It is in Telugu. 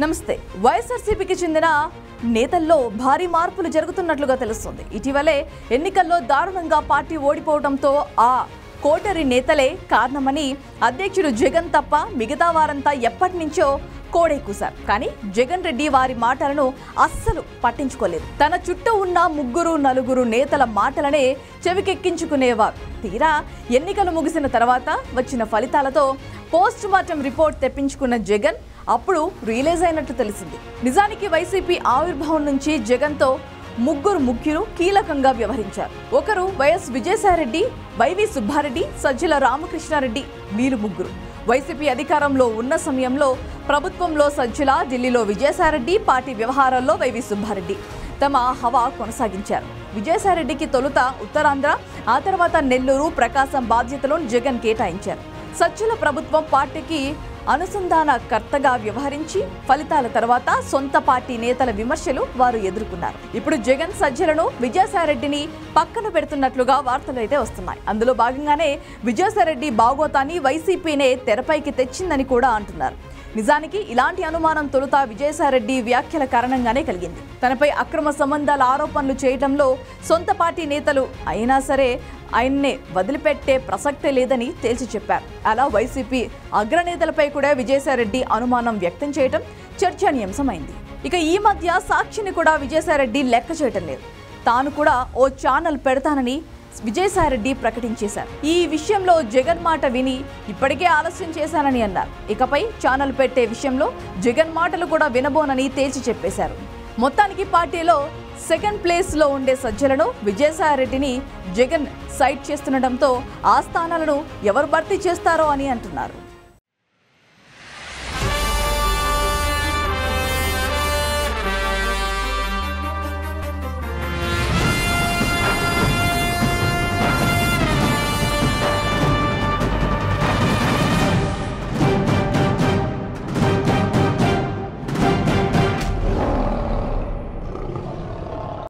నమస్తే. వైఎస్ఆర్సీపీకి చెందిన నేతల్లో భారీ మార్పులు జరుగుతున్నట్లుగా తెలుస్తుంది. ఇటీవలే ఎన్నికల్లో దారుణంగా పార్టీ ఓడిపోవడంతో ఆ కోటరి నేతలే కారణమని అధ్యక్షుడు జగన్ తప్ప మిగతా వారంతా ఎప్పటి నుంచో కోడే కూశారు. కానీ జగన్ రెడ్డి వారి మాటలను అస్సలు పట్టించుకోలేదు. తన చుట్టూ ఉన్న ముగ్గురు నలుగురు నేతల మాటలనే చెవికెక్కించుకునేవారు. తీరా ఎన్నికలు ముగిసిన తర్వాత వచ్చిన ఫలితాలతో పోస్ట్ మార్టం రిపోర్ట్ తెప్పించుకున్న జగన్ అప్పుడు రిలీజ్ అయినట్లు తెలిసింది. నిజానికి వైసీపీ ఆవిర్భావం నుంచి జగన్తో ముగ్గురు కీలకంగా వ్యవహరించారు. ఒకరు వైఎస్ విజయసాయిరెడ్డి, వైవి సుబ్బారెడ్డి, సజ్జల రామకృష్ణారెడ్డి. వీరు ముగ్గురు వైసీపీ అధికారంలో ఉన్న సమయంలో ప్రభుత్వంలో సజ్జల, ఢిల్లీలో విజయసాయిరెడ్డి, పార్టీ వ్యవహారాల్లో వైవి సుబ్బారెడ్డి తమ హవా కొనసాగించారు. విజయసాయిరెడ్డికి తొలుత ఉత్తరాంధ్ర, ఆ తర్వాత నెల్లూరు, ప్రకాశం బాధ్యతలను జగన్ కేటాయించారు. సజ్జల ప్రభుత్వం పార్టీకి అనుసంధానకర్తగా వ్యవహరించి ఫలితాల తర్వాత సొంత పార్టీ నేతల విమర్శలు వారు ఎదుర్కొన్నారు. ఇప్పుడు జగన్ సజ్జలను, విజయసాయిరెడ్డిని పక్కన పెడుతున్నట్లుగా వార్తలు అయితే వస్తున్నాయి. అందులో భాగంగానే విజయసాయిరెడ్డి బాగోతాన్ని వైసీపీనే తెరపైకి తెచ్చిందని కూడా అంటున్నారు. నిజానికి ఇలాంటి అనుమానం తొలుత విజయసాయిరెడ్డి వ్యాఖ్యల కారణంగానే కలిగింది. తనపై అక్రమ సంబంధాల ఆరోపణలు చేయడంలో సొంత పార్టీ నేతలు అయినా సరే ఆయన్నే వదిలిపెట్టే ప్రసక్తే లేదని తేల్చి చెప్పారు. అలా వైసీపీ అగ్రనేతలపై కూడా విజయసాయిరెడ్డి అనుమానం వ్యక్తం చేయడం చర్చనీయాంశమైంది. ఇక ఈ మధ్య సాక్షిని కూడా విజయసాయిరెడ్డి లెక్క చేయటం లేదు. తాను కూడా ఓ ఛానల్ పెడతానని విజయసాయిరెడ్డి ప్రకటించేశారు. ఈ విషయంలో జగన్ మాట విని ఇప్పటికే ఆలస్యం చేశానని అన్నారు. ఇకపై ఛానల్ పెట్టే విషయంలో జగన్ మాటలు కూడా వినబోనని తేల్చి చెప్పేశారు. మొత్తానికి పార్టీలో సెకండ్ ప్లేస్లో ఉండే సజ్జలను, విజయసాయిరెడ్డిని జగన్ సైడ్ చేస్తుండటంతో ఆ స్థానాలను ఎవరు భర్తీ చేస్తారో అని అంటున్నారు.